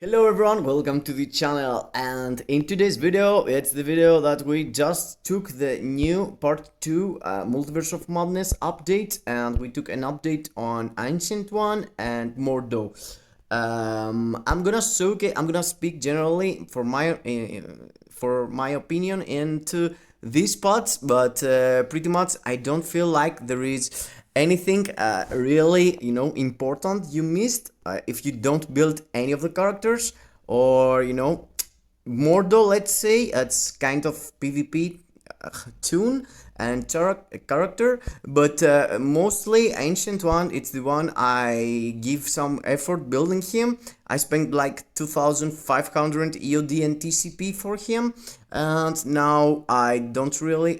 Hello everyone, welcome to the channel, and in today's video, it's the video that we just took the new part 2 Multiverse of Madness update, and we took an update on Ancient One and Mordo. I'm gonna speak generally for my opinion into these parts, but pretty much I don't feel like there is anything really important you missed if you don't build any of the characters, or Mordo, let's say it's kind of PvP tune and character, but mostly Ancient One, it's the one I give some effort building him. I spent like 2500 EOD and TCP for him, and now I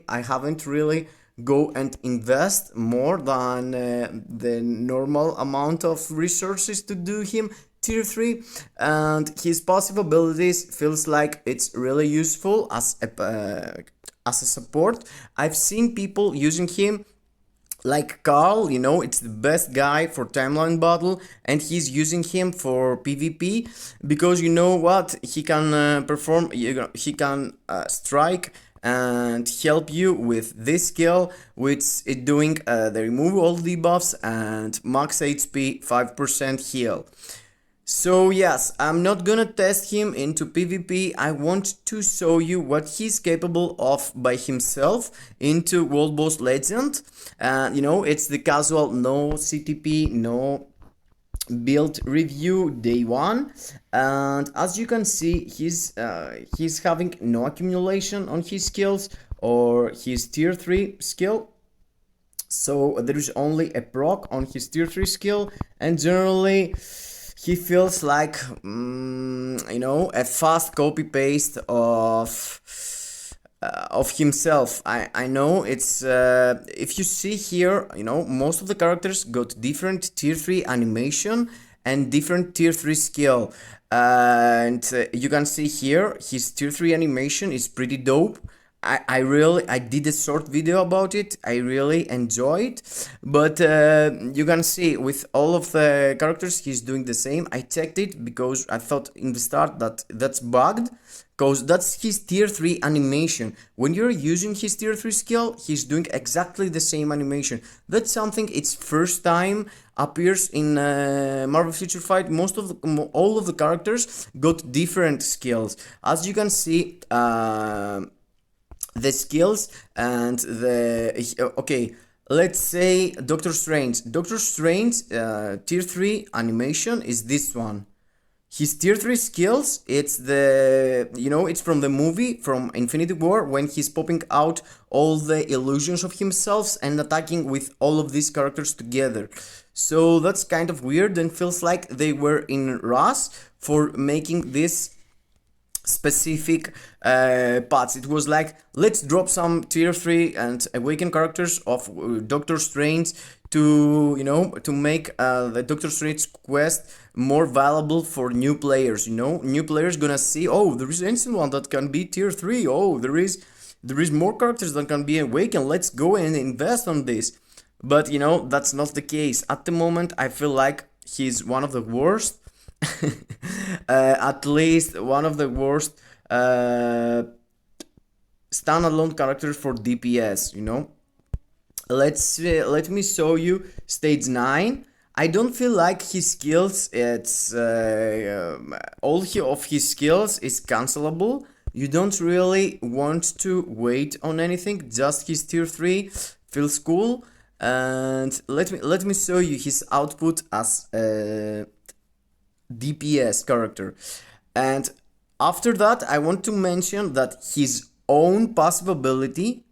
haven't really go and invest more than the normal amount of resources to do him tier 3, and his passive abilities feels like it's really useful as a support. I've seen people using him like Carl, it's the best guy for timeline battle, and he's using him for PvP because you know what, he can perform, he can strike and help you with this skill, which is doing the remove all debuffs and max HP 5% heal. So yes, I'm not gonna test him into PvP. I want to show you what he's capable of by himself into World Boss Legend. It's the casual, no CTP, no build review day 1, and as you can see, he's having no accumulation on his skills or his tier 3 skill, so there is only a proc on his tier 3 skill, and generally he feels like a fast copy paste of himself. I know it's if you see here, most of the characters got different tier 3 animation and different tier 3 skill, and you can see here his tier 3 animation is pretty dope. I did a short video about it. I really enjoyed, but you can see with all of the characters he's doing the same. I checked it because I thought in the start that that's bugged, because that's his tier 3 animation. When you're using his tier 3 skill, he's doing exactly the same animation. That's something, it's first time appears in Marvel Future Fight. All of the characters got different skills, as you can see. The skills and let's say Doctor Strange tier 3 animation is this one. His tier 3 skills, it's it's from the movie, from Infinity War, when he's popping out all the illusions of himself and attacking with all of these characters together. So that's kind of weird and feels like they were in rush for making this specific parts. It was like, let's drop some tier 3 and awaken characters of Doctor Strange to make the Doctor Strange quest more valuable for new players. New players gonna see, oh, there is Ancient One that can be tier 3, oh, there is more characters that can be awakened, let's go and invest on this. But that's not the case at the moment. I feel like he's one of the worst at least one of the worst standalone characters for DPS. Let me show you stage 9. I don't feel like his skills, it's all of his skills is cancelable. You don't really want to wait on anything, just his tier 3 feels cool. And let me show you his output as DPS character. And after that, I want to mention that his own passive ability,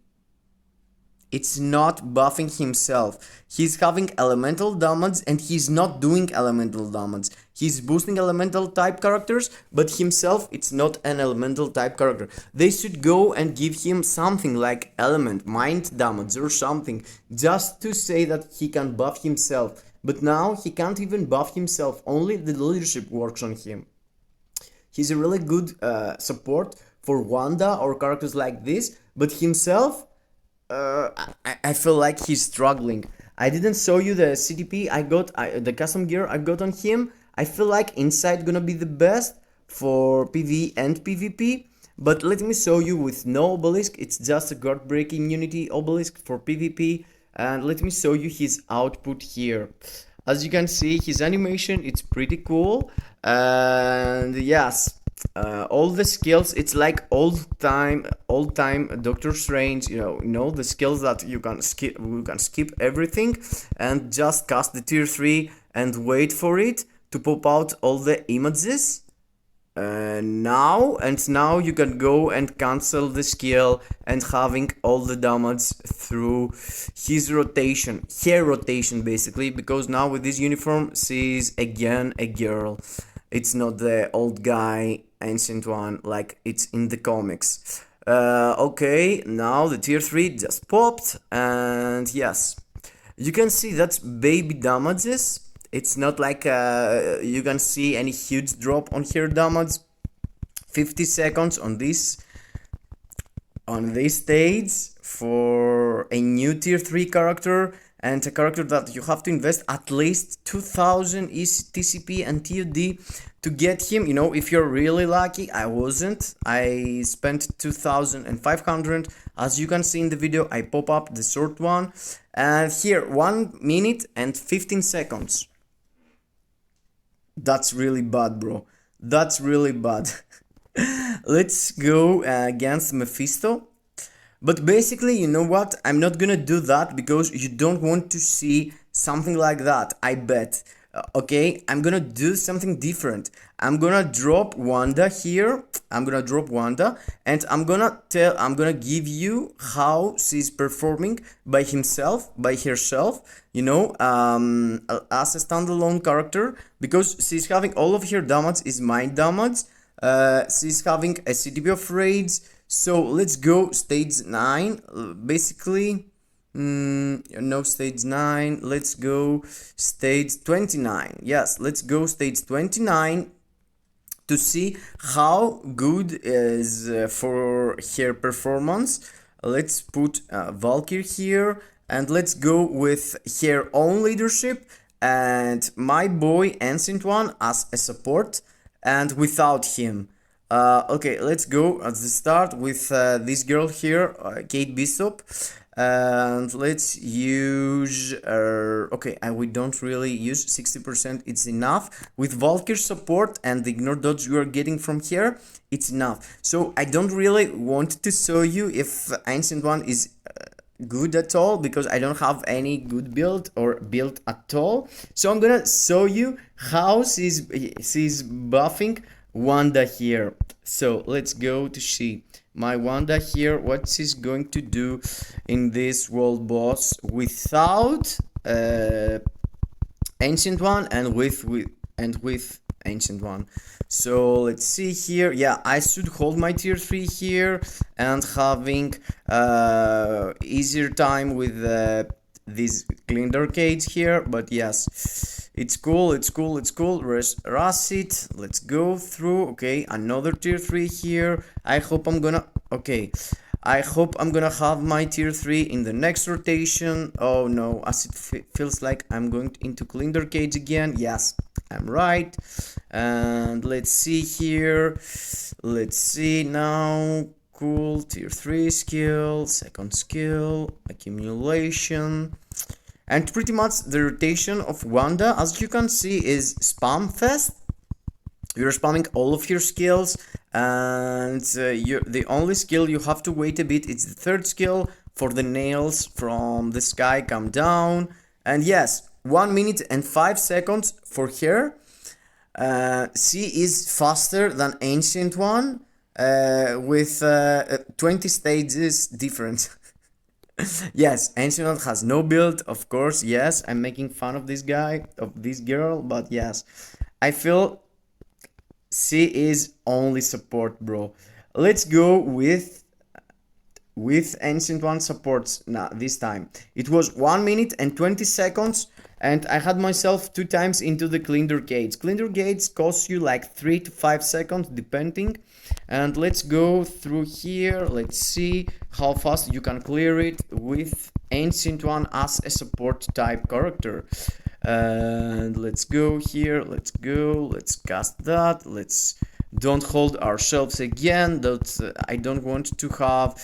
it's not buffing himself. He's having elemental damage and he's not doing elemental damage. He's boosting elemental type characters, but himself, it's not an elemental type character. They should go and give him something like element, mind damage or something, just to say that he can buff himself. But now he can't even buff himself, only the leadership works on him. He's a really good support for Wanda or characters like this, but himself, I feel like he's struggling. I didn't show you the CTP I got, the custom gear I got on him. I feel like inside gonna be the best, for PvE and PvP. But let me show you with no obelisk. It's just a guard breaking unity obelisk for PvP. And let me show you his output here. As you can see, his animation, it's pretty cool. And yes, all the skills, it's like old time Doctor Strange, you know the skills that you can skip everything and just cast the tier 3 and wait for it to pop out all the images. Now you can go and cancel the skill and having all the damage through her rotation basically, because now with this uniform she's again a girl. It's not the old guy ancient one like it's in the comics. Okay, now the tier 3 just popped, and yes, you can see that's baby damages. It's not like you can see any huge drop on her damage. 50 seconds on this stage for a new tier 3 character, and a character that you have to invest at least 2000 TCP and TUD to get him. You know, if you're really lucky. I wasn't. I spent 2500. As you can see in the video, I pop up the short one, and here 1 minute and 15 seconds. That's really bad, bro. That's really bad. Let's go against Mephisto. But basically, you know what? I'm not gonna do that because you don't want to see something like that, I bet. Okay, I'm gonna do something different. I'm gonna drop Wanda here. I'm gonna drop Wanda, and I'm gonna give you how she's performing by herself, you know, as a standalone character, because she's having all of her damage is mind damage. She's having a CTP of rage. So let's go stage 9, basically. No, stage 9. Let's go stage 29. Yes, let's go stage 29 to see how good is for her performance. Let's put Valkyrie here, and let's go with her own leadership and my boy Ancient One as a support, and without him. Okay, let's go at the start with this girl here, Kate Bishop, and let's use okay, we don't really use 60%, it's enough. With Valkyrie support and the ignore dodge you are getting from here, it's enough. So I don't really want to show you if Ancient One is good at all, because I don't have any good build or build at all. So I'm gonna show you how she's buffing Wanda here. So let's go to see my Wanda here, what she's going to do in this world boss without Ancient One and with Ancient One. So let's see here. Yeah, I should hold my tier 3 here and having easier time with these cleaned arcades here, but yes, it's cool. Rush it. Let's go through. Okay, another tier 3 here. I hope I'm gonna have my tier 3 in the next rotation. Oh no, as it feels like I'm going into cleaned arcades again. Yes, I'm right. And let's see here. Let's see now. Cool, tier 3 skill, second skill, accumulation, and pretty much the rotation of Wanda, as you can see, is spam fest. You're spamming all of your skills, and the only skill you have to wait a bit is the third skill for the nails from the sky come down. And yes, 1 minute and 5 seconds for her. She is faster than Ancient One. With 20 stages difference. Yes, Ancient One has no build, of course. Yes, I'm making fun of this guy, of this girl, but yes, I feel she is only support, bro. Let's go with Ancient One supports now. This time it was 1 minute and 20 seconds, and I had myself 2 times into the cleaned arcades. Cleaned arcades cost you like 3 to 5 seconds depending. And let's go through here. Let's see how fast you can clear it with Ancient One as a support type character. And let's go here. Let's cast that. Let's don't hold ourselves again, that I don't want to have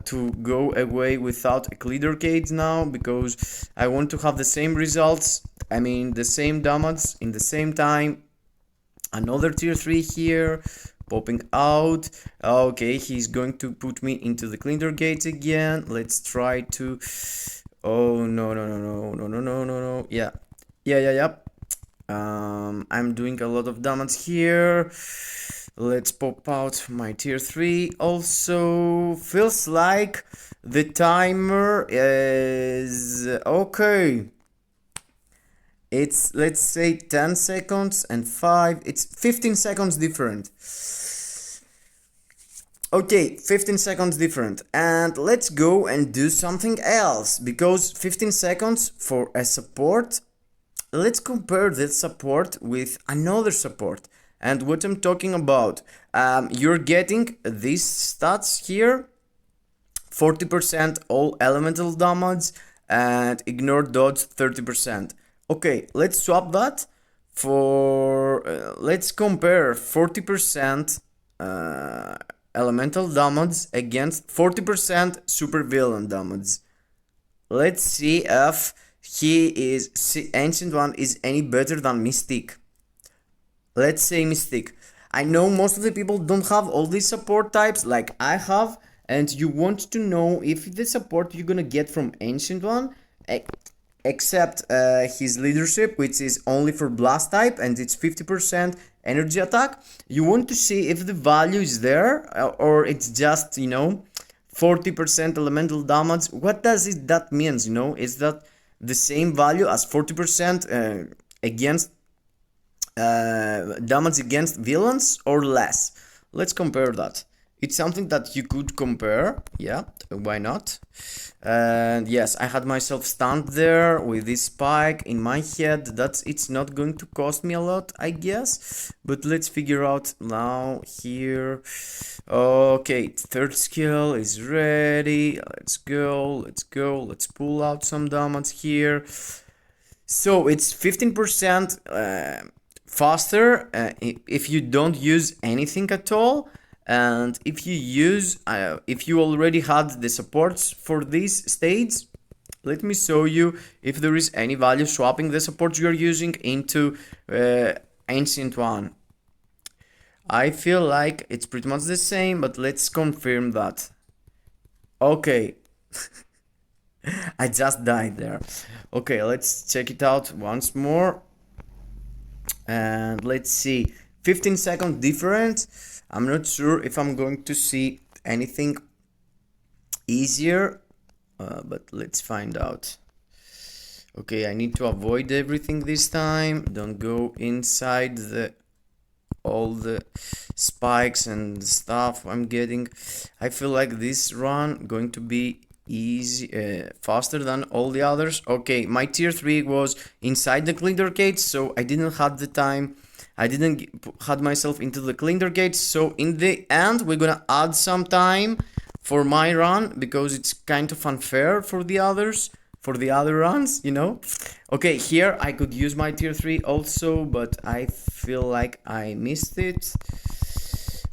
to go away without a clear cage now, because I want to have the same results, I mean the same damage in the same time. Another tier 3 here popping out. Okay, he's going to put me into the cleaner gate again. Let's try to, oh no, yeah. I'm doing a lot of damage here. Let's pop out my tier 3 also. Feels like the timer is okay. It's, let's say, 10 seconds and 5. It's 15 seconds different. Okay, 15 seconds different. And let's go and do something else, because 15 seconds for a support. Let's compare this support with another support. And what I'm talking about, you're getting these stats here: 40% all elemental damage and ignore dodge 30%. Okay, let's swap that for, let's compare 40% elemental damage against 40% super villain damage. Let's see if Ancient One is any better than Mystique. Let's say Mystique. I know most of the people don't have all these support types like I have, and you want to know if the support you're gonna get from Ancient One, except his leadership, which is only for blast type and it's 50% energy attack. You want to see if the value is there, or it's just 40% elemental damage. What does it that means? Is that the same value as 40% against damage against villains, or less? Let's compare that. It's something that you could compare, yeah, why not? And yes, I had myself stunned there with this spike in my head. It's not going to cost me a lot, I guess, but let's figure out now here. Okay, third skill is ready. Let's go, let's pull out some damage here. So it's 15% faster if you don't use anything at all. And if you already had the supports for this stage, let me show you if there is any value swapping the supports you're using into Ancient One. I feel like it's pretty much the same, but let's confirm that. Okay. I just died there. Okay, let's check it out once more. And let's see. 15-second difference. I'm not sure if I'm going to see anything easier, but let's find out. Okay, I need to avoid everything this time. Don't go inside all the spikes and stuff I'm getting. I feel like this run going to be easy, faster than all the others. Okay, my tier 3 was inside the cleaner gate, so I didn't have the time. I didn't had myself into the cleaner gate, so in the end we're gonna add some time for my run, because it's kind of unfair for the others, for the other runs, Okay, here I could use my tier 3 also, but I feel like I missed it.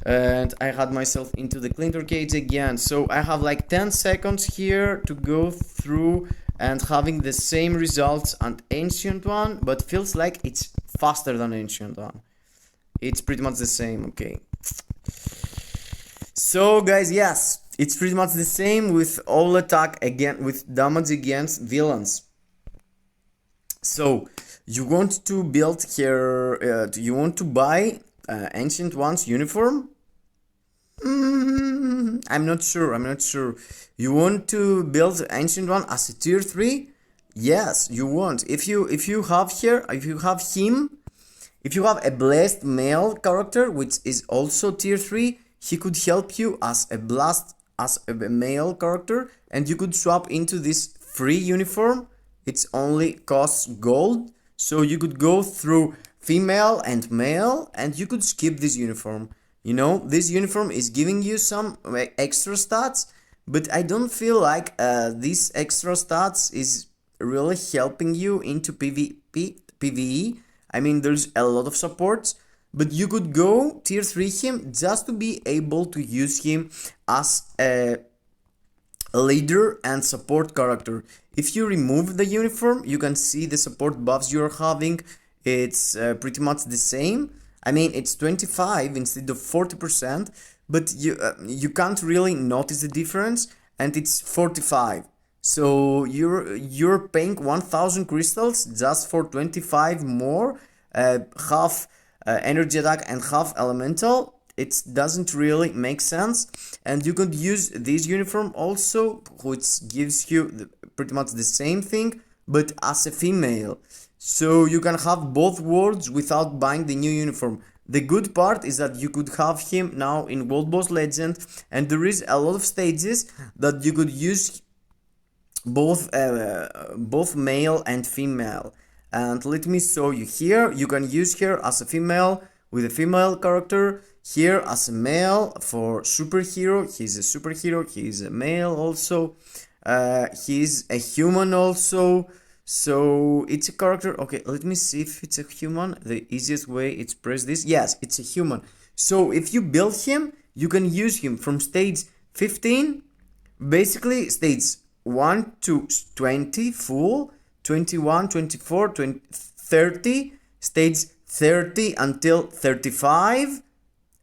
And I had myself into the cleaner gate again, so I have like 10 seconds here to go through and having the same results as Ancient One, but feels like it's faster than Ancient One. It's pretty much the same. Okay, so guys, yes, it's pretty much the same with all attack again, with damage against villains. So you want to build here, you want to buy Ancient One's uniform? I'm not sure. You want to build Ancient One as a tier 3? Yes, you want. If you have here, if you have him, if you have a blessed male character which is also tier 3, he could help you as a male character, and you could swap into this free uniform. It's only costs gold, so you could go through female and male, and you could skip this uniform. This uniform is giving you some extra stats, but I don't feel like this extra stats is really helping you into PVE. I mean, there's a lot of supports, but you could go tier 3 him just to be able to use him as a leader and support character. If you remove the uniform, you can see the support buffs you're having. It's pretty much the same. I mean, it's 25 instead of 40%, but you can't really notice the difference, and it's 45. So you're paying 1000 crystals just for 25 more, half energy attack and half elemental. It doesn't really make sense. And you could use this uniform also, which gives you pretty much the same thing, but as a female. So you can have both worlds without buying the new uniform. The good part is that you could have him now in World Boss Legend, and there is a lot of stages that you could use both male and female. And let me show you here. You can use her as a female with a female character, here as a male for superhero. He's a superhero, he's a male also, he's a human also. So it's a character. Okay, let me see if it's a human. The easiest way is press this. Yes, it's a human. So if you build him, you can use him from stage 15, basically stage 1 to 20 full, 21, 24, 20, 30, stage 30 until 35.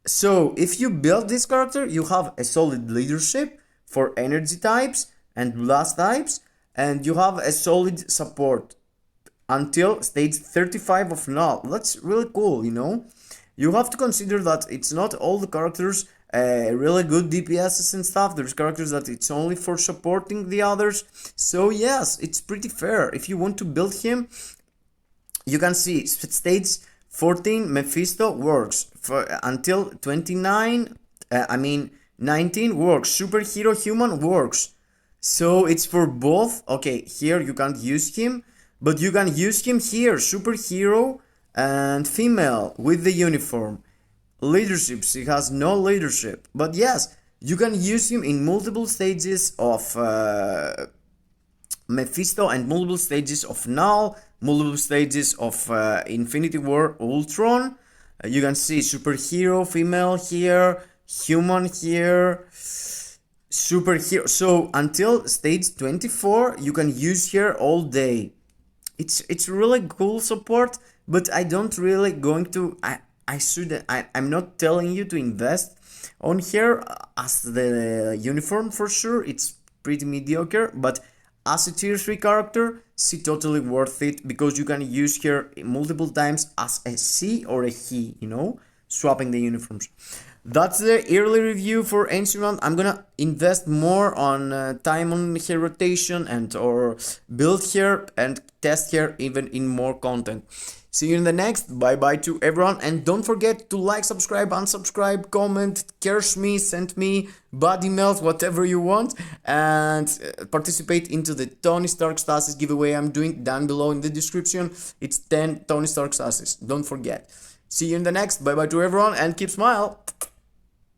So if you build this character, you have a solid leadership for energy types and blast types, and you have a solid support until stage 35 of null. That's really cool, you know. You have to consider that it's not all the characters really good DPSs and stuff. There's characters that it's only for supporting the others. So yes, it's pretty fair. If you want to build him, you can see stage 14 Mephisto works for until 29. 19 works. Superhero human works. So it's for both. Okay, here you can't use him, but you can use him here, superhero and female with the uniform. Leadership, he has no leadership, but yes, you can use him in multiple stages of Mephisto and multiple stages of Null, multiple stages of Infinity War Ultron. You can see superhero female here, human here, superhero. So until stage 24 you can use here all day. It's really cool support, but I don't really going to I'm not telling you to invest on here as the uniform. For sure it's pretty mediocre, but as a tier 3 character, it's totally worth it, because you can use her multiple times as a she or a he, you know, swapping the uniforms. That's the early review for Ancient One. I'm gonna invest more on time on her rotation and or build her and test her even in more content. See you in the next. Bye bye to everyone, and don't forget to like, subscribe, unsubscribe, comment, curse me, send me bad emails, whatever you want, and participate into the Tony Stark Stasis giveaway I'm doing down below in the description. It's 10 Tony Stark Stasis. Don't forget. See you in the next. Bye bye to everyone, and keep smile.